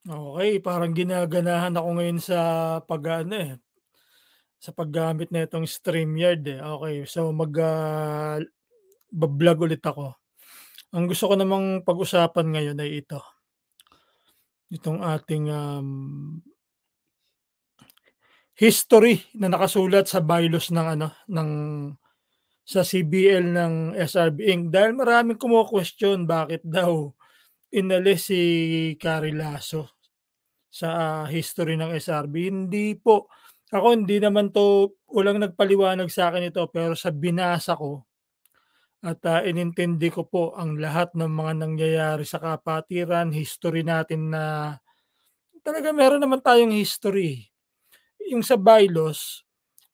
Okay, parang ginaganahan ako ngayon sa pag-aano, sa paggamit nitong StreamYard, Okey, so ba-vlog ulit ako. Ang gusto ko namang pag-usapan ngayon ay itong ating, history na nakasulat sa bylaws ng sa CBL ng SRB Inc. Dahil maraming kumo-question bakit daw inalis si Carrie Lasso sa history ng SRB. Hindi po, ako hindi naman 'to, walang nagpaliwanag sa'kin ito, pero sa binasa ko at, inintindi ko po ang lahat ng mga nangyayari sa kapatiran, history natin na talaga meron naman tayong history. Yung sa bylaws,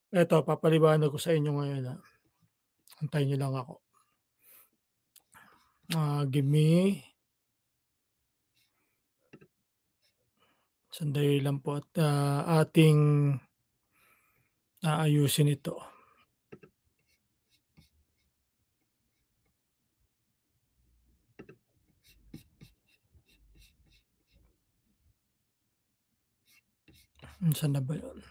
eto papaliwanag ko sa inyo ngayon, antayin niyo lang ako. Give me sandali lang po at, ating aayusin ito. Saan na ba 'yun?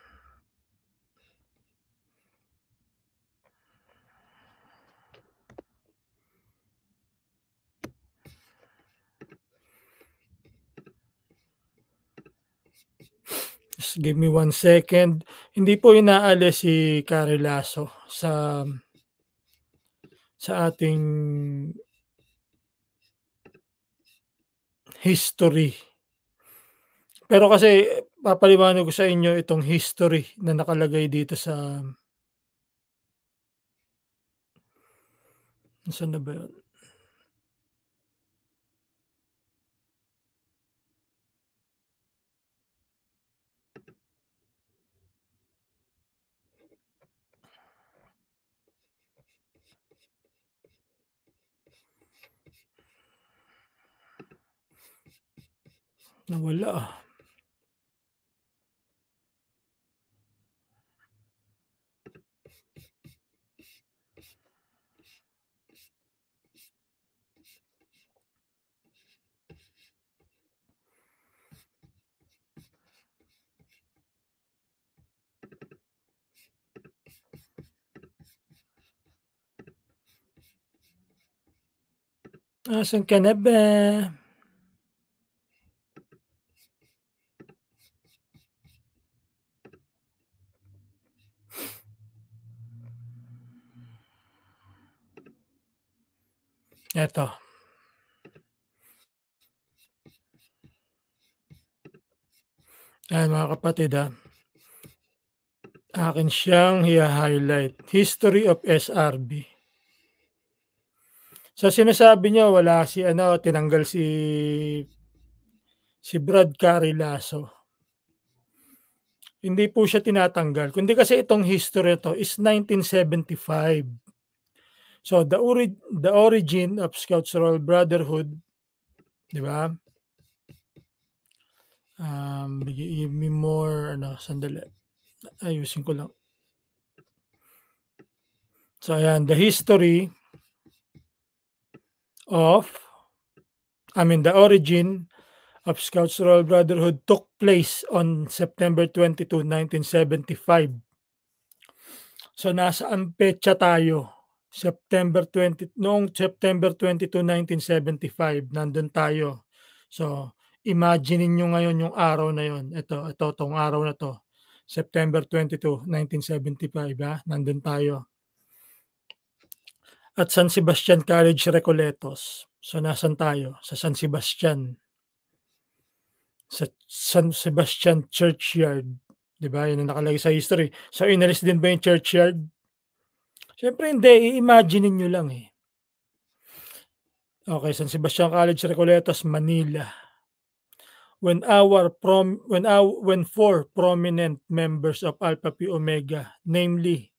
Just give me 1 second. Hindi po inaalis si Carrie Lasso sa ating history. Pero kasi papaliwanag ko sa inyo itong history na nakalagay dito sa nasaan na ba 'yun? Nawala, Asan ka na ba? Eto, ayan mga kapatid, akin siyang hiha-highlight, History of SRB. Sa sinasabi niya wala tinanggal si Brad Carrilaso. Hindi po siya tinatanggal kundi kasi itong history 'to is 1975. So the origin of Scouts Royal Brotherhood, 'di ba? Give me more sandali, ayusin ko lang. So ayan, of the origin of Scouts Royal Brotherhood took place on September 22, 1975. So nasaan petsa tayo? Noong September 22, 1975 nandun tayo. So imaginin niyo ngayon yung araw na yun, ito 'tong araw na 'to, September 22, 1975, nandun tayo. At San Sebastian College, Recoletos. So nasaan tayo? Sa San Sebastian. Sa San Sebastian Churchyard, 'di ba, 'yun ang nakalagay sa history. So inalis din ba yung churchyard? Siyempre hindi, i-imaginin niyo lang, Okey, San Sebastian College, Recoletos, Manila. When four prominent members of Alpha Phi Omega, namely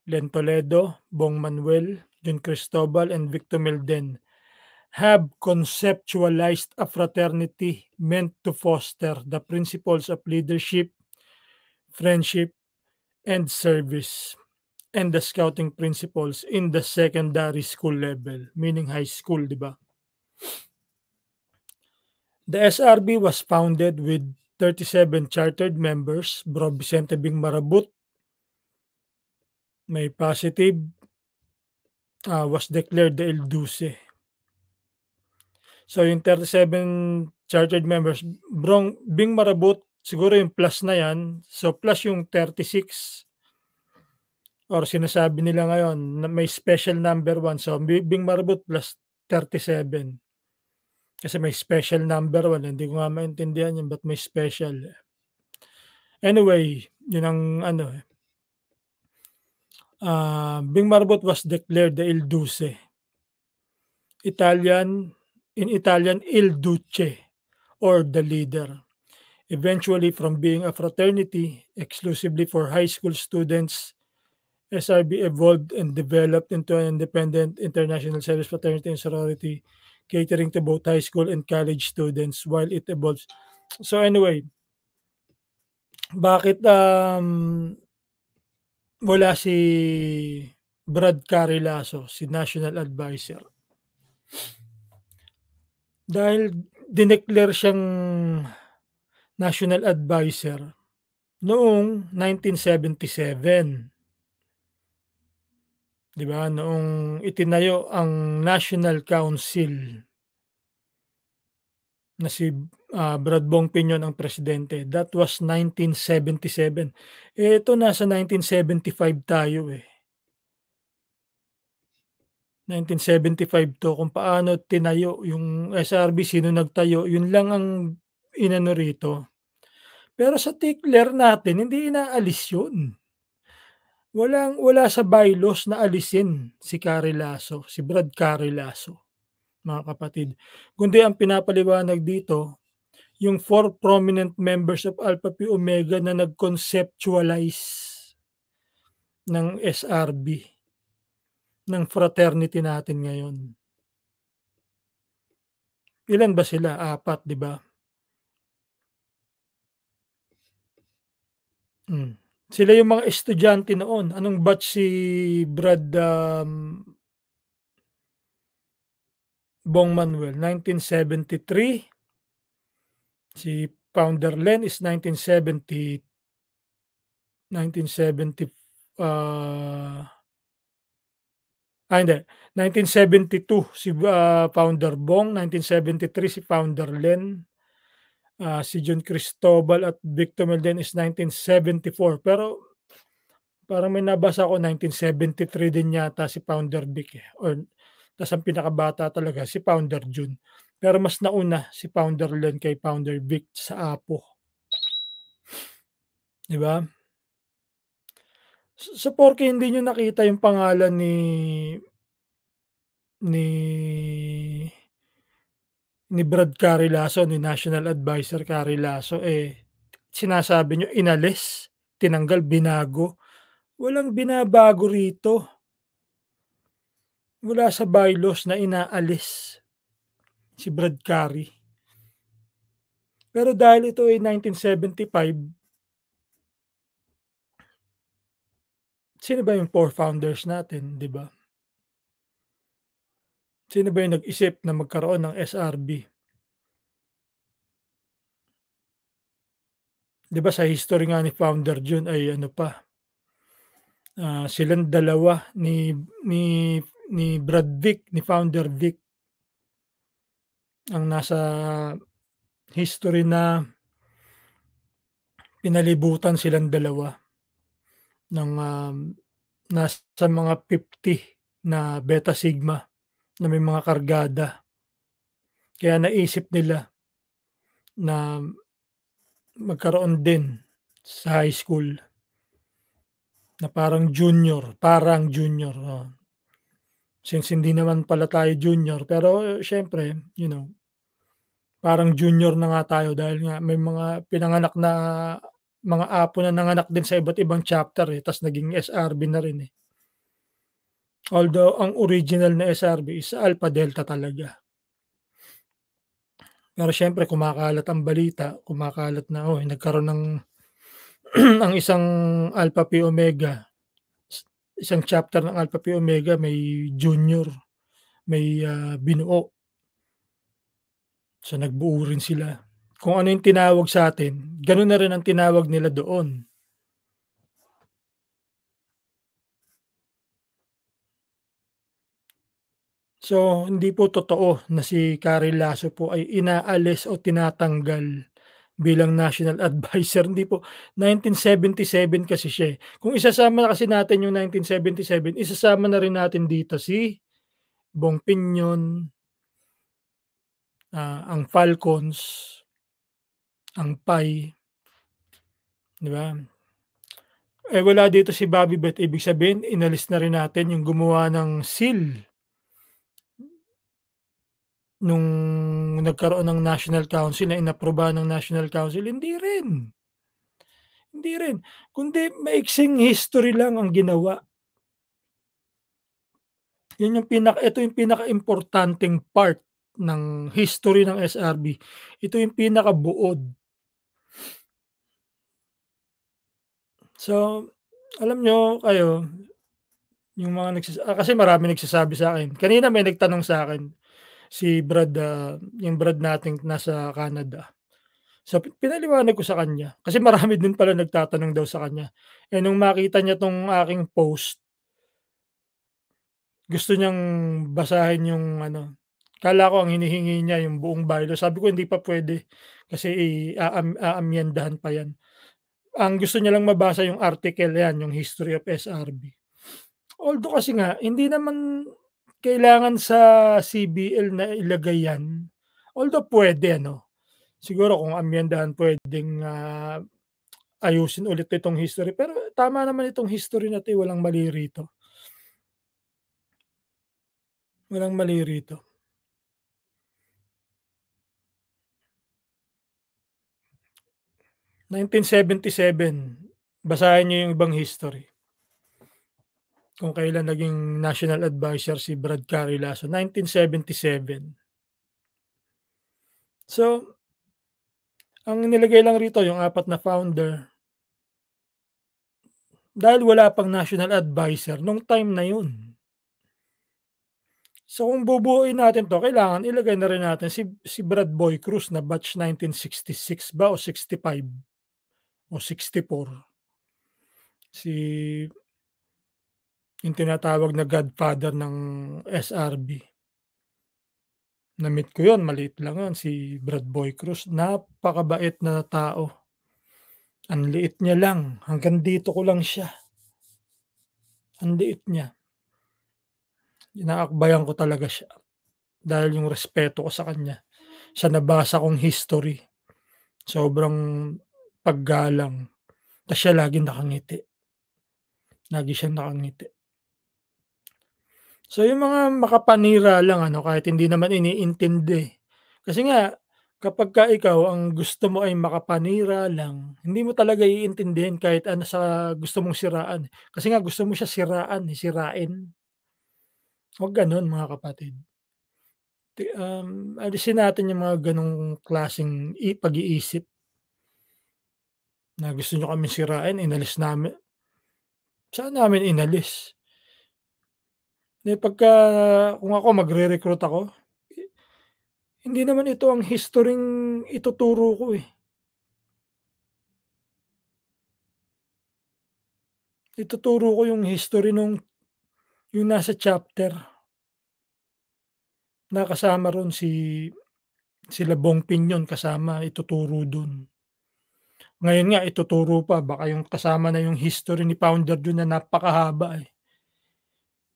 Len Toledo, Bong Manuel, John Cristobal, and Victor Melden, have conceptualized a fraternity meant to foster the principles of leadership, friendship, and service, and the scouting principles in the secondary school level, meaning high school, 'di ba? The SRB was founded with 37 chartered members. Bro Vicente Bing Marabut may positive, was declared the El Duce. So yung 37 chartered members, Bing Marabut siguro yung plus na yan. So plus yung 36 or sinasabi nila ngayon na may special number 1. So Bing Marabut plus 37. Kasi may special number 1, hindi ko nga maintindihan yun ba't may special, eh. Anyway, yun ang ano, Bing Marabut was declared the Il Duce. In Italian, Il Duce or the leader. Eventually, from being a fraternity exclusively for high school students, SRB evolved and developed into an independent international service fraternity and sorority catering to both high school and college students while it evolves. So anyway, bakit wala si Brad Carilaso, si National Advisor? Dahil dineclare siyang National Advisor noong 1977. 'Di ba, noong itinayo ang National Council na si, Brad Bong Pinyon ang presidente. That was 1977. Eh, ito nasa 1975 tayo, eh. 1975 'to kung paano tinayo yung SRB, sino nagtayo, yun lang ang inano rito. Pero sa tickler natin hindi inaalis yun. Wala sa bylaws na alisin si Carilaso, si Brad Carilaso, mga kapatid. Kundi ang pinapaliwanag dito, yung 4 prominent members of Alpha Phi Omega na nag-conceptualize ng SRB, ng fraternity natin ngayon. Ilan ba sila? 4, 'di ba? Sila yung mga estudyante noon. Anong batch si Brad, Bong Manuel? 1973. Si Founder Len is 1970, hindi, 1972 si, Founder Bong, 1973 si Founder Len, si John Cristobal at Victor Melden is 1974. Pero parang may nabasa ako 1973 din yata si Founder Vic, eh, or ta's ang pinakabata talaga si Founder Jun. Pero mas nauna si Founder Len kay Founder Vic sa Apo. 'Di ba? Sa porke hindi niyo nakita yung pangalan ni ni Brad Carilaso, ni National Advisor Carilaso, eh, sinasabi niyo inalis, tinanggal, binago. Walang binabago rito. Wala sa bylaws na inaalis si Brad Cari. Pero dahil ito ay 1975, sino ba yung 4 founders natin, 'di ba? Sino ba yung nag-isip na magkaroon ng SRB? 'Di ba sa history nga ni Founder Jun ay ano pa, silang dalawa ni Brad Vic, ni Founder Vic ang nasa history na pinalibutan silang dalawa ng, nasa mga 50 na Beta Sigma na may mga kargada. Kaya naisip nila na magkaroon din sa high school na parang junior, oo. Since hindi naman pala tayo junior, pero siyempre, parang junior na nga tayo dahil nga may mga pinanganak na mga apo na nanganak din sa iba't ibang chapter, eh, ta's naging SRB na rin, eh. Although ang original na SRB is Alpha Delta talaga. Pero siyempre kumakalat ang balita, na, nagkaroon ng ang isang Alpha Phi Omega, isang chapter ng Alpha Phi Omega may junior, may, binuo. So, nagbuo rin sila. Kung ano yung tinawag sa'tin, gano'n na rin ang tinawag nila doon. So, hindi po totoo na si Carrie Lasso po ay inaalis o tinatanggal bilang national adviser, hindi po. 1977 kasi siya, eh. Kung isasama kasi natin yung 1977, isasama na rin natin dito si Bong Pinyon, ang Falcons, ang PAI, 'di ba? Eh, wala dito si Bobby Bett, ibig sabihin inalis na rin natin yung gumawa ng seal nung nagkaroon ng National Council na inaprubahan ng National Council, hindi rin. Hindi rin, kundi maiksing history lang ang ginawa. Ito yung pinakaimportanteng part ng history ng SRB. Ito yung pinakabuod. So, alam niyo kayo, yung mga kasi maraming nagsasabi sa'kin. Kanina may nagtanong sa'kin, si Brad, yung Brad nating nasa Canada. So, pinaliwanag ko sa kanya, kasi marami din pala nagtatanong daw sa kanya. Eh, nung makita niya 'tong aking post, gusto niyang basahin yung ano, akala ko ang hinihingi niya yung buong bylaw, sabi ko hindi pa puwede kasi aamyendahan pa 'yan. Ang gusto niya lang mabasa yung article 'yan, yung History of SRB. Although kasi nga hindi naman kailangan sa CBL na ilagay 'yan, although puwede ano, siguro kung amyendahan puwedeng, ayusin ulit itong history, pero tama naman itong history na 'to, eh, walang mali rito, walang mali rito. 1977, basahin niyo yung ibang history, kung kailan naging national adviser si Brad Carrilaso, 1977. So, ang nilagay lang rito yung 4 na founder, dahil wala pang national adviser nung time na yun. So, kung bubuuin natin 'to, kailangan ilagay na rin natin si Brad Boy Cruz na batch 1966 ba o 65 o 64. Si yung tinatawag na godfather ng SRB. Na-meet ko yun, maliit lang yun, si Brad Boy Cruz, napakabait na tao. Ang liit niya lang, hanggang dito ko lang siya, ang liit niya. Inaakbayan ko talaga siya dahil yung respeto ko sa kanya, sa nabasa kong history, sobrang paggalang, ta's siya laging nakangiti, lagi siyang nakangiti. So, yung mga makapanira lang ano, kahit hindi naman iniintindi. Kasi nga kapagka ikaw ang gusto mo ay makapanira lang, hindi mo talaga iintindihin kahit ano sa gusto mong siraan. Kasi nga gusto mo siya siraan, eh, sirain. Huwag gano'n mga kapatid. Alisin natin yung mga gano'ng klaseng pag-iisip na gusto niyo kaming sirain, inalis namin, saan namin inalis? Eh, kung ako magre-recruit ako, hindi naman ito ang history'ng ituturo ko, eh. Ituturo ko yung history yung nasa chapter na kasama ro'n sila Bong Pinyon kasama, ituturo dun. Ngayon nga ituturo pa, baka yung kasama na yung history ni founder dun na napakahaba, eh.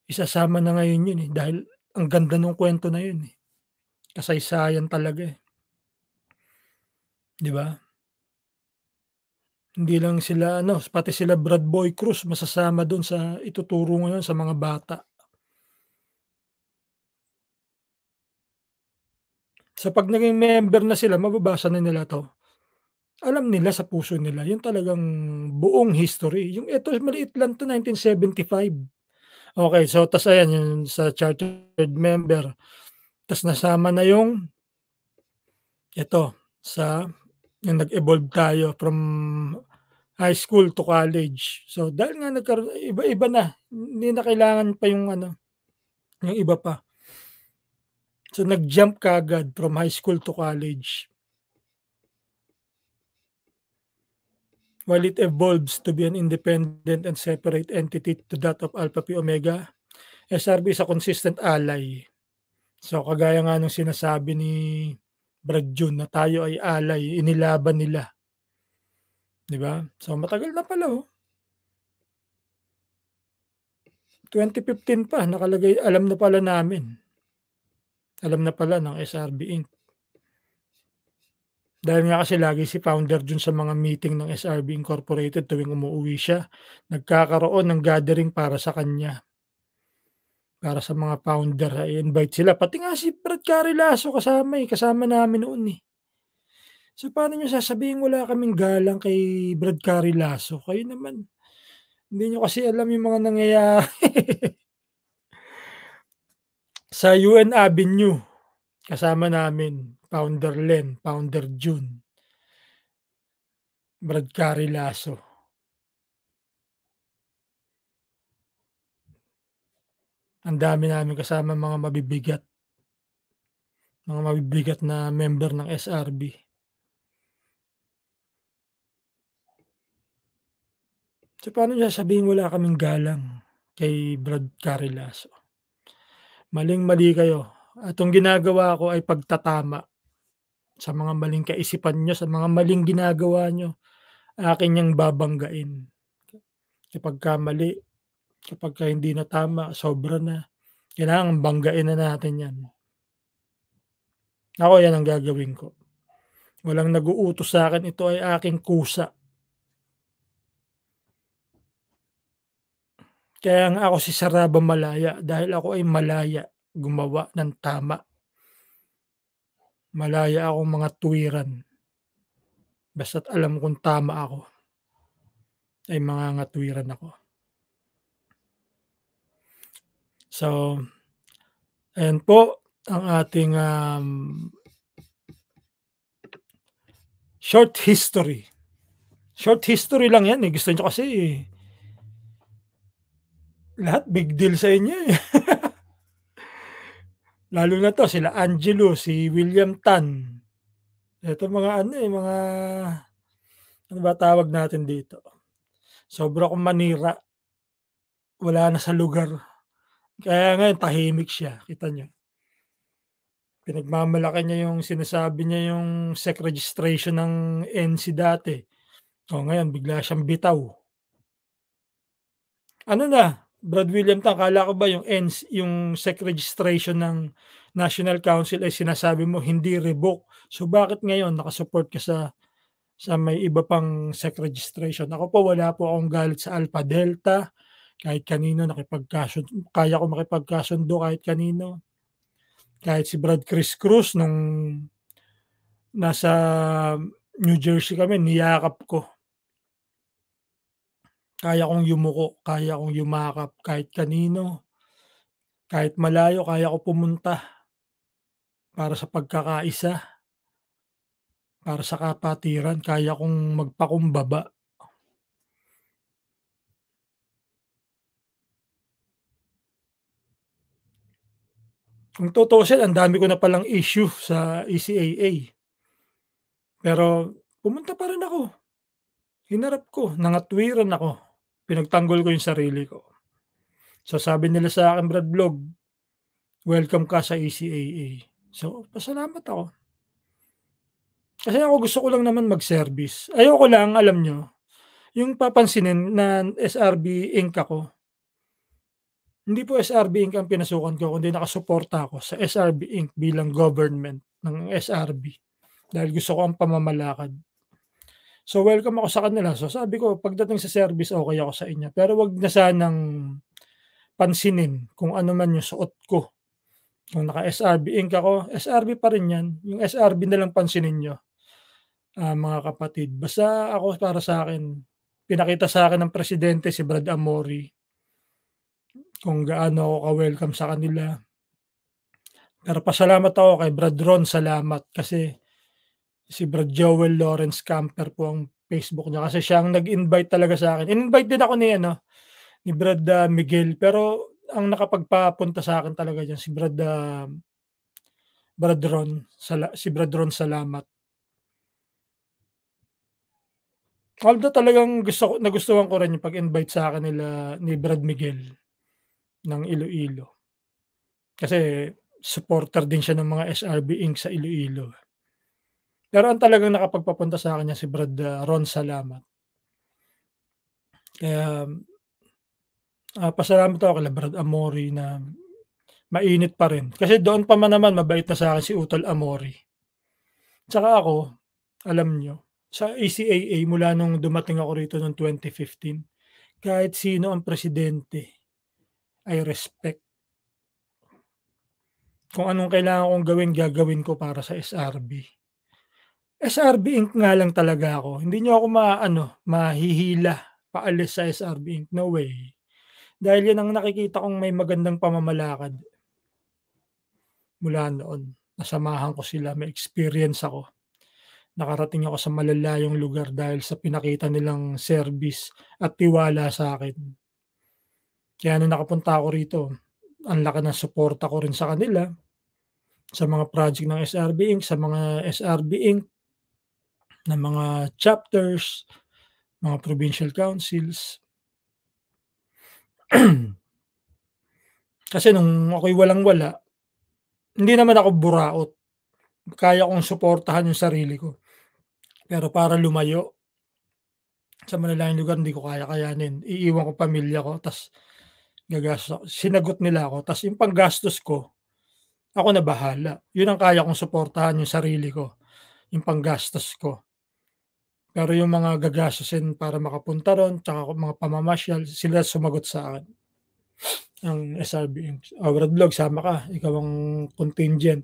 Isasama na ngayon yun, eh, dahil ang ganda nung kuwento na yun, eh. Kasaysayan talaga, eh, 'di ba? Hindi lang sila ano, pati sila Brad Boy Cruz masasama dun sa ituturo ngayon sa mga bata. So, 'pag naging member na sila mababasa na nila 'to, alam nila sa puso nila yung talagang buong history, yung eto maliit lang 'to, 1975. Okey, so ta's ayan yung sa chartered member, ta's nasama na yung eto sa yung nag-evolve tayo from high school to college. So, dahil nga iba-iba na, hindi na kailangan pa yung ano, yung iba pa. So, nag-jump kaagad from high school to college. While it evolves to be an independent and separate entity to that of Alpha Phi Omega, SRB is a consistent ally. So, kagaya nga nung sinasabi ni Brad Jun na tayo ay ally, inilaban nila, 'di ba? So, matagal na pala, 2015 pa nakalagay, alam na pala ng SRB Inc. Dahil nga kasi lagi si founder dun sa mga meeting ng SRB Incorporated tuwing umuuwi siya, nagkakaroon ng gathering para sa kanya, para sa mga founder, i-invite sila. Pati nga si Brad Carilaso kasama namin noon, eh. So, paano niyo sasabihin wala kaming galang kay Brad Carilaso? Kayo naman, hindi niyo kasi alam yung mga nangyayari. Sa UN Avenue, kasama namin Founder Len, Founder Jun, Brad Carilaso. Ang dami naming kasama mga mabibigat na member ng SRB. So, paano niyo sasabihin wala kaming galang kay Brad Carilaso? Maling-mali kayo at ang ginagawa ko ay pagtatama sa mga maling kaisipan niyo, sa mga maling ginagawa niyo, akin niyang babanggain. Kapagka mali, kapagka hindi na tama, sobra na, kailangan banggain na natin 'yan. Ako 'yan ang gagawin ko. Walang nag-uutos sa'kin, ito ay aking kusa. Kaya nga ako si Saraba Malaya dahil ako ay malaya gumawa ng tama. Malaya akong mga tuwiran, basta't alam kong tama ako, ay mangangatwiran ako. So, ayan po ang ating, short history. Short history lang 'yan, eh, gusto niyo kasi lahat big deal sa inyo, eh. Lalo na 'to sila Angelo, si William Tan, eto mga ano, eh, mga ano ba tawag natin dito, sobra akong manira, wala na sa lugar. Kaya ngayon tahimik siya, kita niyo. Pinagmamalaki niya yung sinasabi niya yung SEC registration ng NC dati, oh, ngayon bigla siyang bitaw. Ano na, Brad William Tan, akala ko ba yung yung SEC registration ng National Council ay sinasabi mo hindi revoke, so bakit ngayon naka-support ka sa may iba pang SEC registration? Ako po wala po akong galit sa Alpha Delta, kahit kanino kaya ko makipagkasundo kahit kanino. Kahit si Brad Chris Cruz nung nasa New Jersey kami niyakap ko. Kaya kong yumuko, kaya kong yumakap kahit kanino, kahit malayo kaya ko pumunta para sa pagkakaisa, para sa kapatiran, kaya kong magpakumbaba. Kung tutuusin ang dami ko na palang issue sa ECAA, pero pumunta pa rin ako, hinarap ko, nangatwiran ako, pinagtanggol ko yung sarili ko. So, sabi nila sa akin, "Brad Vlog, welcome ka sa ECAA." So, pasalamat ako. Kasi ako gusto ko lang naman mag-service. Ayoko lang, alam niyo, yung papansinin na SRB Inc. ako. Hindi po SRB Inc. ang pinasukan ko kundi nakasuporta ako sa SRB Inc. bilang government ng SRB dahil gusto ko ang pamamalakad. So, welcome ako sa kanila. So, sabi ko pagdating sa service okey ako sa inyo, pero wag na sanang pansinin kung ano man yung suot ko. Kung naka-SRB Inc. ako, SRB pa rin 'yan, yung SRB na lang pansinin niyo, mga kapatid. Basta ako para sa'kin, pinakita sa'kin ng presidente si Brad Amori kung gaano ako ka-welcome sa kanila. Pero pasalamat ako kay Brad Ron, salamat kasi si Brad Joel Lawrence Camper po ang Facebook niya kasi siya ang nag-invite talaga sa'kin. In-invite din ako ni ano, ni Brad, Miguel, pero ang nakapagpapunta sa'kin talaga diyan si Brad, Brad Ron si Brad Ron Salamat. Although talagang nagustuhan ko rin yung pag-invite sa'kin nila ni Brad Miguel ng Iloilo. Kasi supporter din siya ng mga SRB Inc. sa Iloilo. Pero ang talagang nakapagpapunta sa'kin niyan si Brad, Ron Salamat. Kaya, pasalamat ako kila Brad Amori na mainit pa rin. Kasi doon pa man naman mabait na sa'kin si Utol Amori. Tsaka ako, alam niyo, sa ACAA mula nung dumating ako rito noong 2015, kahit sino ang presidente, I respect. Kung anong kailangan kong gawin, gagawin ko para sa SRB. SRB Inc. nga lang talaga ako, hindi niyo ako mahihila paalis sa SRB Inc. No way. Dahil 'yun ang nakikita kong may magandang pamamalakad mula noon. Nasamahan ko sila, may experience ako. Nakarating ako sa malalayong lugar dahil sa pinakita nilang service at tiwala sa'kin. Kaya nung nakapunta ako rito, ang laki ng suporta ko rin sa kanila, sa mga project ng SRB Inc., sa mga SRB Inc. na mga chapters, mga provincial councils. Kasi nung ako'y walang-wala, hindi naman ako buraot, kaya kong suportahan yung sarili ko. Pero para lumayo sa malalayong lugar hindi ko kaya-kayanin, iiwan ko pamilya ko ta's gagastos ako. Sinagot nila ako ta's yung panggastos ko, ako na bahala. Yun ang kaya kong suportahan yung sarili ko, yung panggastos ko. Pero yung mga gagastusin para makapunta ro'n tsaka mga pamamasyal, sila sumagot sa akin, ang SRB Inc. "Oh, Brad Vlog sama ka, ikaw ang contingent."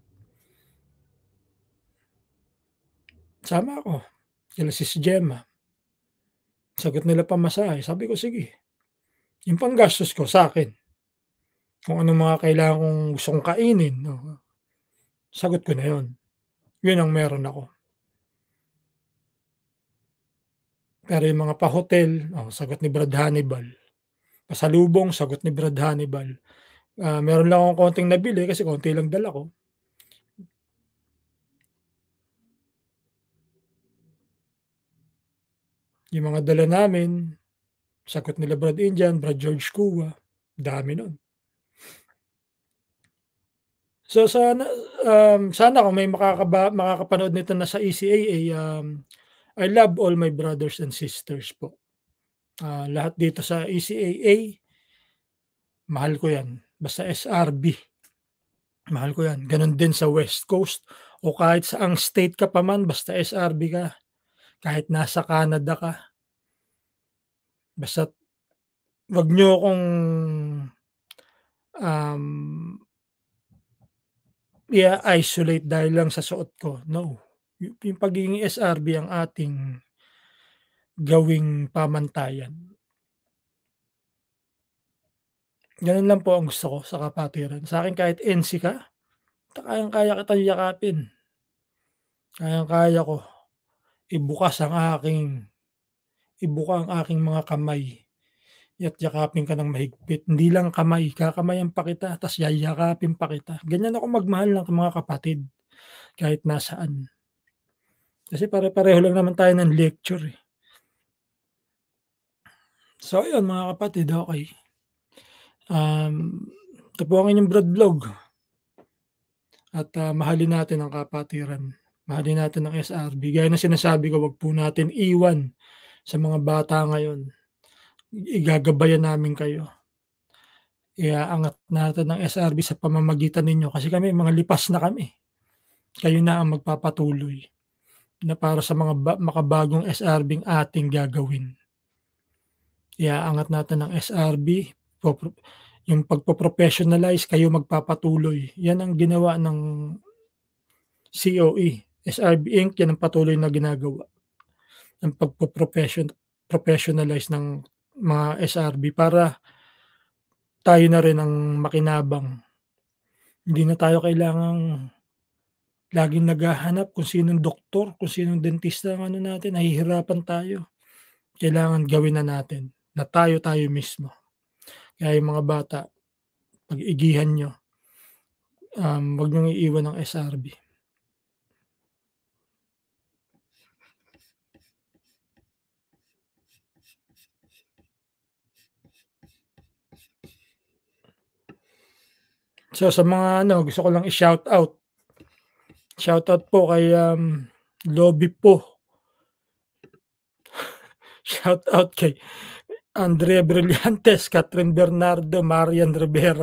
Sama ako, kila Sis Gemma. Sagot nila pamasahe, sabi ko, "Sige." Yung panggastos ko sa'kin, kung anong mga kailangan kong gusto kong kainin, oo, sagot ko na yun. Yun ang meron ako. Pero yung mga pa-hotel, oh, sagot ni Brad Hannibal. Pasalubong, sagot ni Brad Hannibal. Meron lang akong konting nabili kasi konti lang dala ko. Yung mga dala namin, sagot nila Brad Indian, Brad George Kua, dami nun. So sana kung may makakapanood nito na sa ECAA, I love all my brothers and sisters po. Lahat dito sa ECAA, mahal ko 'yan. Basta SRB, mahal ko 'yan. Gano'n din sa West Coast o kahit saang state ka pa man basta SRB ka, kahit nasa Canada ka, basta't wag niyo akong, um, i-isolate dahil lang sa suot ko, no. Yung pagiging SRB ang ating gawing pamantayan. Gano'n lang po ang gusto ko sa kapatiran. Sa'kin kahit NC ka, kayang-kaya kitang yakapin. Kayang-kaya ko ibukas ang aking ibuka ang aking mga kamay at yakapin ka ng mahigpit. Hindi lang kamay, kakamayan pa kita ta's yayakapin pa kita. Ganyan ako magmahal ng mga kapatid kahit nasaan. Kasi pare-pareho lang naman tayo ng lecture, eh. So ayun mga kapatid, okey. Ito po ang inyong Brad Vlog at, mahalin natin ang kapatiran. Mahalin natin ang SRB. Gaya ng sinasabi ko, wag po natin iwan sa mga bata ngayon. Igagabayan namin kayo. Iaangat natin ang SRB sa pamamagitan ninyo kasi kami mga lipas na kami. Kayo na ang magpapatuloy na para sa mga makabagong SRB-ng ating gagawin. Iaangat natin ang SRB, yung pagpo-professionalize, kayo magpapatuloy. Yan ang ginawa ng COE, SRB Inc. Yan ang patuloy na ginagawa ng professionalize ng mga SRB para tayo na rin ang makinabang. Hindi na tayo kailangang laging naghahanap kung sinong doktor, kung sinong dentista ang ano natin, nahihirapan tayo. Kailangan gawin na natin na tayo mismo. Kaya yung mga bata, pag-igihan niyo, Wag niyong iiwan ang SRB. So, sa mga ano, gusto ko lang shoutout po kay, Lobby po, shoutout kay Andrea Brillantes, Catherine Bernardo, Marian Rivera.